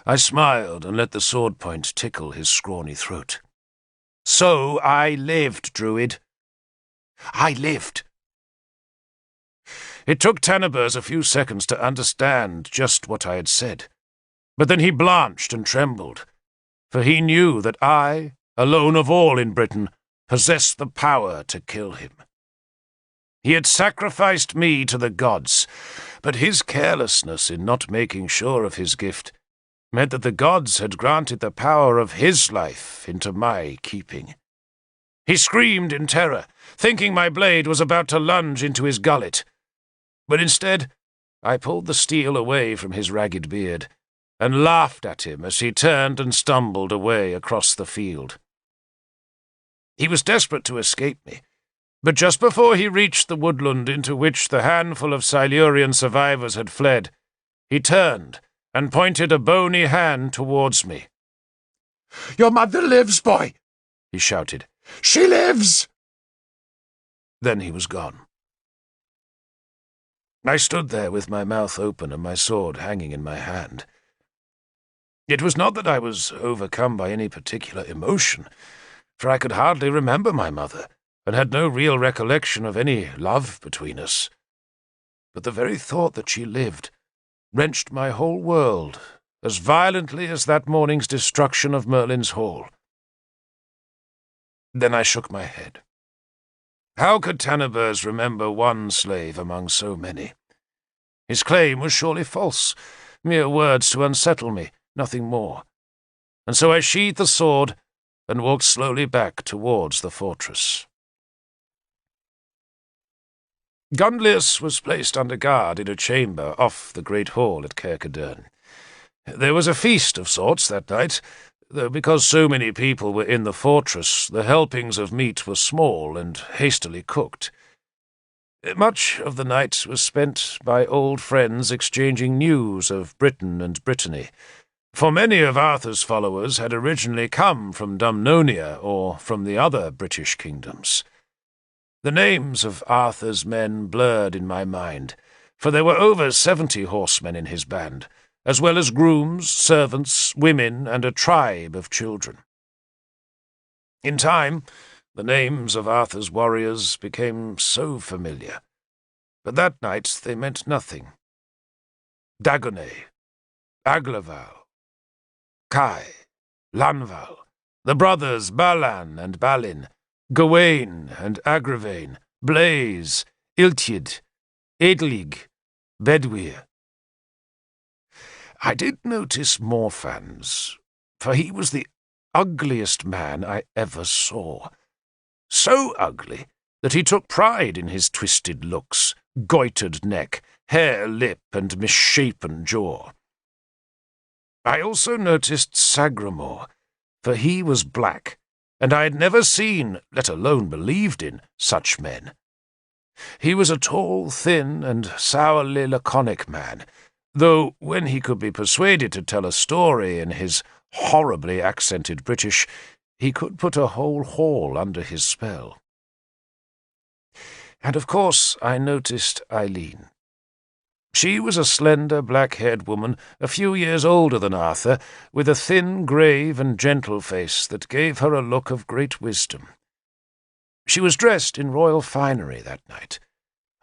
I smiled and let the sword point tickle his scrawny throat. So I lived, Druid. I lived. It took Tanibers a few seconds to understand just what I had said, but then he blanched and trembled, for he knew that I, alone of all in Britain, possessed the power to kill him. He had sacrificed me to the gods, but his carelessness in not making sure of his gift meant that the gods had granted the power of his life into my keeping. He screamed in terror, thinking my blade was about to lunge into his gullet, but instead I pulled the steel away from his ragged beard and laughed at him as he turned and stumbled away across the field. He was desperate to escape me, but just before he reached the woodland into which the handful of Silurian survivors had fled, he turned and pointed a bony hand towards me. "Your mother lives, boy!" he shouted. "She lives!" Then he was gone. I stood there with my mouth open and my sword hanging in my hand. It was not that I was overcome by any particular emotion, for I could hardly remember my mother, and had no real recollection of any love between us. But the very thought that she lived wrenched my whole world as violently as that morning's destruction of Merlin's Hall. Then I shook my head. How could Tanibers remember one slave among so many? His claim was surely false, mere words to unsettle me, nothing more. And so I sheathed the sword and walked slowly back towards the fortress. Gunlius was placed under guard in a chamber off the great hall at Kirkadern. There was a feast of sorts that night, though because so many people were in the fortress, the helpings of meat were small and hastily cooked. Much of the night was spent by old friends exchanging news of Britain and Brittany, for many of Arthur's followers had originally come from Dumnonia or from the other British kingdoms. The names of Arthur's men blurred in my mind, for there were over 70 horsemen in his band, as well as grooms, servants, women, and a tribe of children. In time, the names of Arthur's warriors became so familiar, but that night they meant nothing. Dagonet, Aglaval, Kai, Lanval, the brothers Balan and Balin, Gawain and Agravain, Blaise, Iltyd, Edlig, Bedwyr. I did notice Morfans, for he was the ugliest man I ever saw. So ugly that he took pride in his twisted looks, goitered neck, hare lip, and misshapen jaw. I also noticed Sagramor, for he was black, and I had never seen, let alone believed in, such men. He was a tall, thin, and sourly laconic man, though when he could be persuaded to tell a story in his horribly accented British, he could put a whole hall under his spell. And of course I noticed Eileen. She was a slender, black-haired woman, a few years older than Arthur, with a thin, grave, and gentle face that gave her a look of great wisdom. She was dressed in royal finery that night.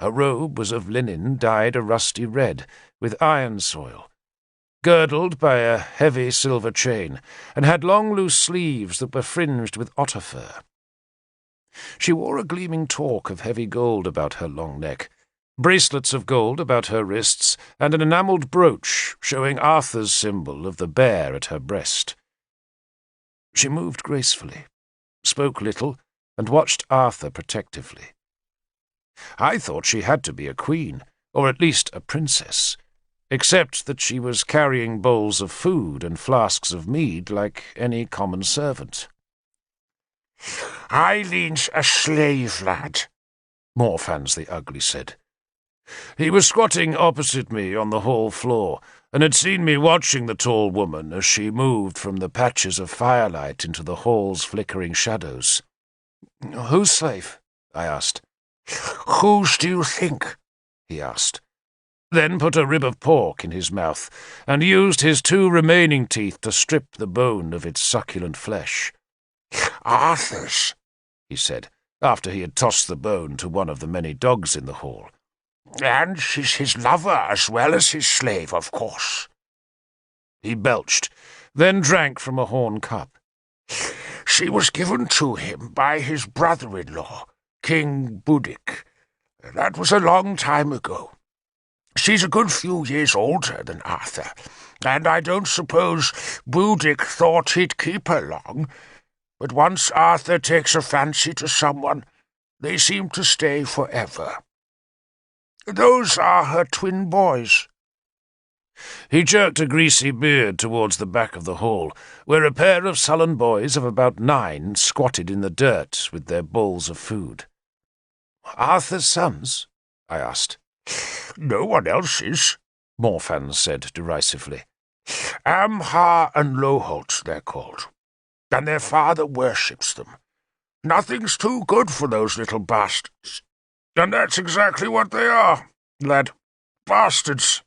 Her robe was of linen dyed a rusty red, with iron soil, girdled by a heavy silver chain, and had long loose sleeves that were fringed with otter fur. She wore a gleaming torque of heavy gold about her long neck, bracelets of gold about her wrists, and an enamelled brooch showing Arthur's symbol of the bear at her breast. She moved gracefully, spoke little, and watched Arthur protectively. I thought she had to be a queen, or at least a princess, except that she was carrying bowls of food and flasks of mead like any common servant. "Eileen's a slave, lad," Morfans the Ugly said. He was squatting opposite me on the hall floor, and had seen me watching the tall woman as she moved from the patches of firelight into the hall's flickering shadows. "Whose slave?" I asked. "Whose do you think?" he asked. then put a rib of pork in his mouth, and used his 2 remaining teeth to strip the bone of its succulent flesh. "Arthur's," he said, after he had tossed the bone to one of the many dogs in the hall. "And she's his lover as well as his slave, of course." He belched, then drank from a horn cup. "She was given to him by his brother-in-law, King Boudic. That was a long time ago. She's a good few years older than Arthur, and I don't suppose Boudic thought he'd keep her long. But once Arthur takes a fancy to someone, they seem to stay forever. Those are her twin boys." He jerked a greasy beard towards the back of the hall, where a pair of sullen boys of about 9 squatted in the dirt with their bowls of food. "Arthur's sons?" I asked. "No one else's," Morfan said derisively. "Amhar and Loholt, they're called, and their father worships them. Nothing's too good for those little bastards. And that's exactly what they are, lad. Bastards.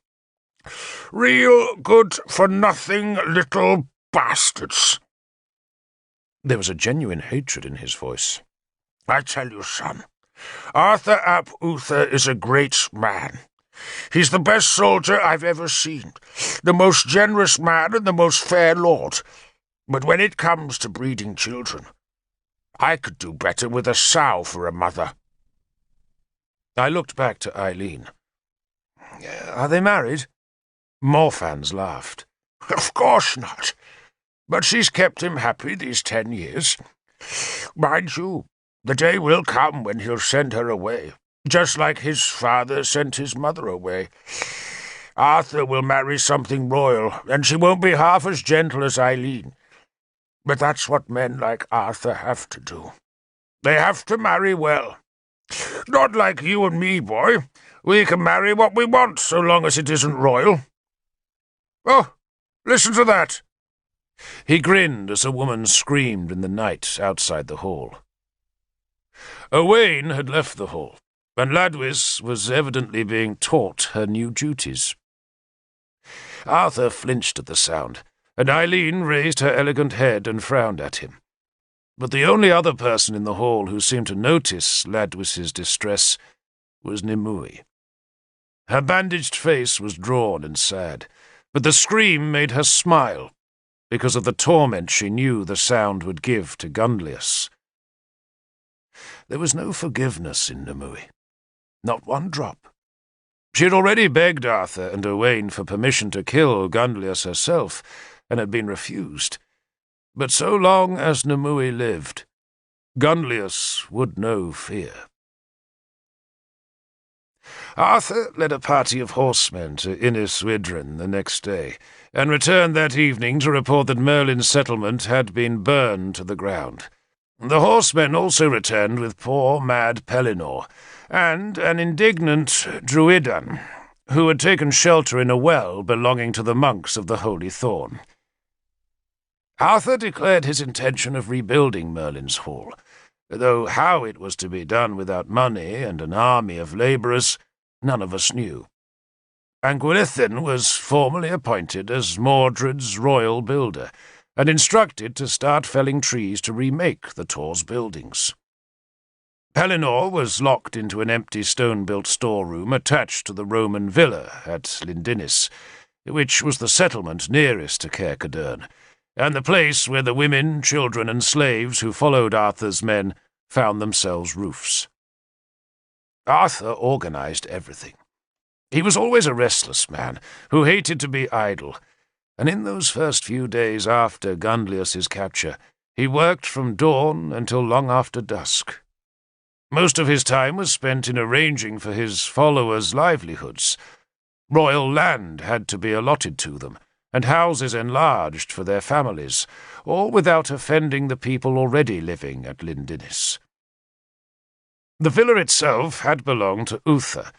Real good-for-nothing little bastards." There was a genuine hatred in his voice. "I tell you, son, Arthur ap Uther is a great man. He's the best soldier I've ever seen, the most generous man and the most fair lord. But when it comes to breeding children, I could do better with a sow for a mother." I looked back to Eileen. "Are they married?" Morfans laughed. "Of course not. But she's kept him happy these 10 years. Mind you, the day will come when he'll send her away, just like his father sent his mother away. Arthur will marry something royal, and she won't be half as gentle as Eileen. But that's what men like Arthur have to do. They have to marry well. Not like you and me, boy. We can marry what we want, so long as it isn't royal. Oh, listen to that!" He grinned as a woman screamed in the night outside the hall. Owain had left the hall, and Ladwys was evidently being taught her new duties. Arthur flinched at the sound, and Eileen raised her elegant head and frowned at him. But the only other person in the hall who seemed to notice Ladwys's distress was Nimue. Her bandaged face was drawn and sad, but the scream made her smile, because of the torment she knew the sound would give to Gunlius. There was no forgiveness in Nimue, not one drop. She had already begged Arthur and Owain for permission to kill Gunlius herself, and had been refused. But so long as Nimue lived, Gunlius would know fear. Arthur led a party of horsemen to Innis Widren the next day, and returned that evening to report that Merlin's settlement had been burned to the ground. The horsemen also returned with poor, mad Pellinore, and an indignant Druidan, who had taken shelter in a well belonging to the monks of the Holy Thorn. Arthur declared his intention of rebuilding Merlin's Hall, though how it was to be done without money and an army of labourers none of us knew. Anguilithin was formally appointed as Mordred's royal builder, and instructed to start felling trees to remake the Tor's buildings. Pellinore was locked into an empty stone-built storeroom attached to the Roman villa at Lindinnis, which was the settlement nearest to Caer Cadern, and the place where the women, children, and slaves who followed Arthur's men found themselves roofs. Arthur organized everything. He was always a restless man, who hated to be idle, and in those first few days after Gunlius's capture, he worked from dawn until long after dusk. Most of his time was spent in arranging for his followers' livelihoods. Royal land had to be allotted to them, and houses enlarged for their families, all without offending the people already living at Lindinnis. The villa itself had belonged to Uther,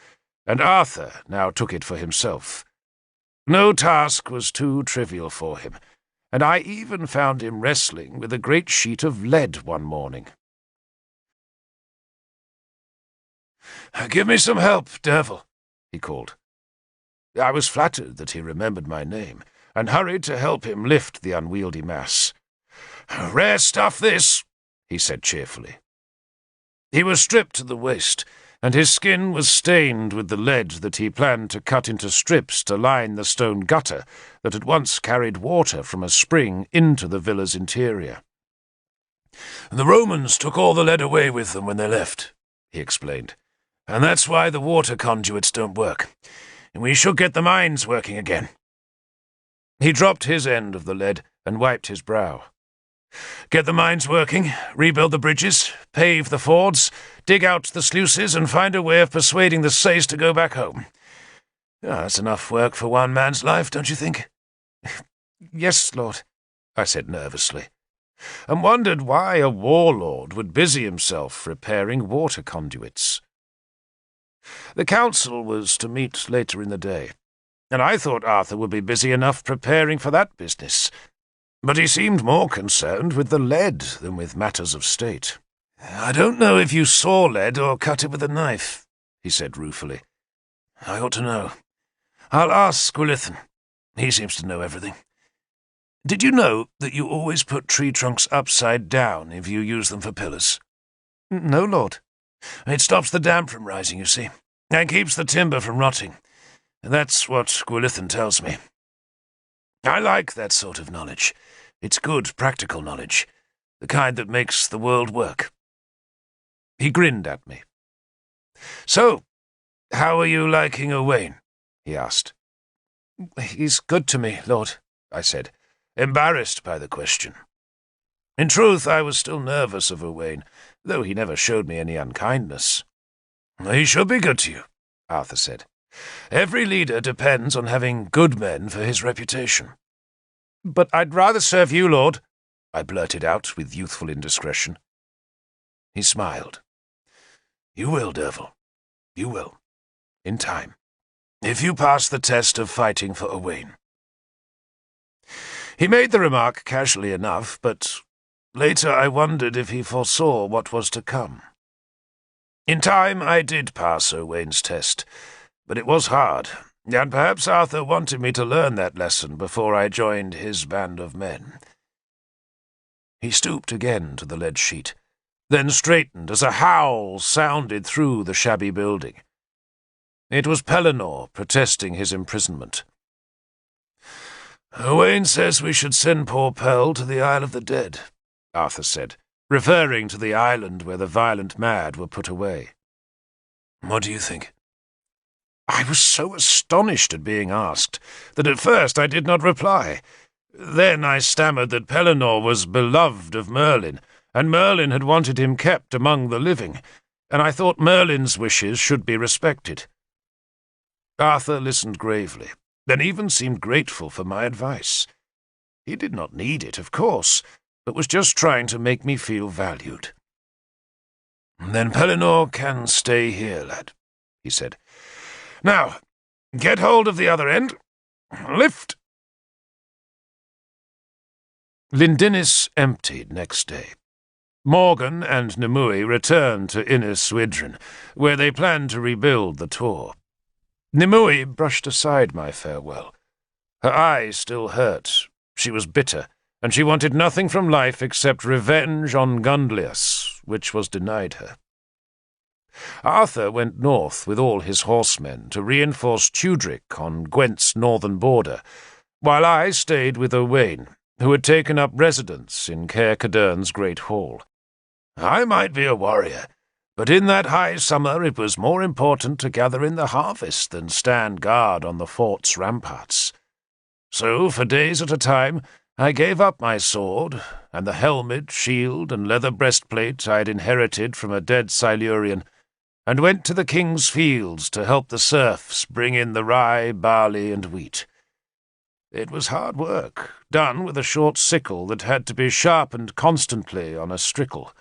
and Arthur now took it for himself. No task was too trivial for him, and I even found him wrestling with a great sheet of lead one morning. "Give me some help, Devil," he called. I was flattered that he remembered my name, and hurried to help him lift the unwieldy mass. "Rare stuff, this," he said cheerfully. He was stripped to the waist, and his skin was stained with the lead that he planned to cut into strips to line the stone gutter that had once carried water from a spring into the villa's interior. "The Romans took all the lead away with them when they left," he explained, "and that's why the water conduits don't work. We should get the mines working again." He dropped his end of the lead and wiped his brow. "Get the mines working, rebuild the bridges, pave the fords, dig out the sluices, and find a way of persuading the Sace to go back home. That's enough work for one man's life, don't you think?" "Yes, Lord," I said nervously, and wondered why a warlord would busy himself repairing water conduits. The council was to meet later in the day, and I thought Arthur would be busy enough preparing for that business. But he seemed more concerned with the lead than with matters of state. "I don't know if you saw lead or cut it with a knife," he said ruefully. "I ought to know. I'll ask Gwilithin. He seems to know everything. Did you know that you always put tree trunks upside down if you use them for pillars?" "No, Lord." "It stops the damp from rising, you see, and keeps the timber from rotting. That's what Gwilithin tells me. I like that sort of knowledge. It's good, practical knowledge, the kind that makes the world work." He grinned at me. "So, how are you liking Owain?" he asked. "He's good to me, Lord," I said, embarrassed by the question. In truth, I was still nervous of Owain, though he never showed me any unkindness. "He should be good to you," Arthur said. "Every leader depends on having good men for his reputation." "But I'd rather serve you, Lord," I blurted out with youthful indiscretion. He smiled. "You will, Derval. You will. In time. If you pass the test of fighting for Owain." He made the remark casually enough, but later I wondered if he foresaw what was to come. In time I did pass Owain's test, but it was hard, and perhaps Arthur wanted me to learn that lesson before I joined his band of men. He stooped again to the lead sheet, then straightened as a howl sounded through the shabby building. It was Pellinore protesting his imprisonment. "Owain says we should send poor Pell to the Isle of the Dead," Arthur said, referring to the island where the violent mad were put away. "What do you think?" I was so astonished at being asked that at first I did not reply. Then I stammered that Pellinore was beloved of Merlin, and Merlin had wanted him kept among the living, and I thought Merlin's wishes should be respected. Arthur listened gravely, and even seemed grateful for my advice. He did not need it, of course, but was just trying to make me feel valued. "Then Pellinore can stay here, lad," he said. "Now, get hold of the other end. Lift." Lindinnis emptied next day. Morgan and Nimue returned to Innis Swidrin, where they planned to rebuild the Tor. Nimue brushed aside my farewell. Her eyes still hurt. She was bitter, and she wanted nothing from life except revenge on Gundlius, which was denied her. Arthur went north with all his horsemen to reinforce Tudrick on Gwent's northern border, while I stayed with Owain, who had taken up residence in Caer Cadern's great hall. I might be a warrior, but in that high summer it was more important to gather in the harvest than stand guard on the fort's ramparts. So, for days at a time, I gave up my sword, and the helmet, shield, and leather breastplate I had inherited from a dead Silurian, and went to the king's fields to help the serfs bring in the rye, barley, and wheat. It was hard work, done with a short sickle that had to be sharpened constantly on a strickle.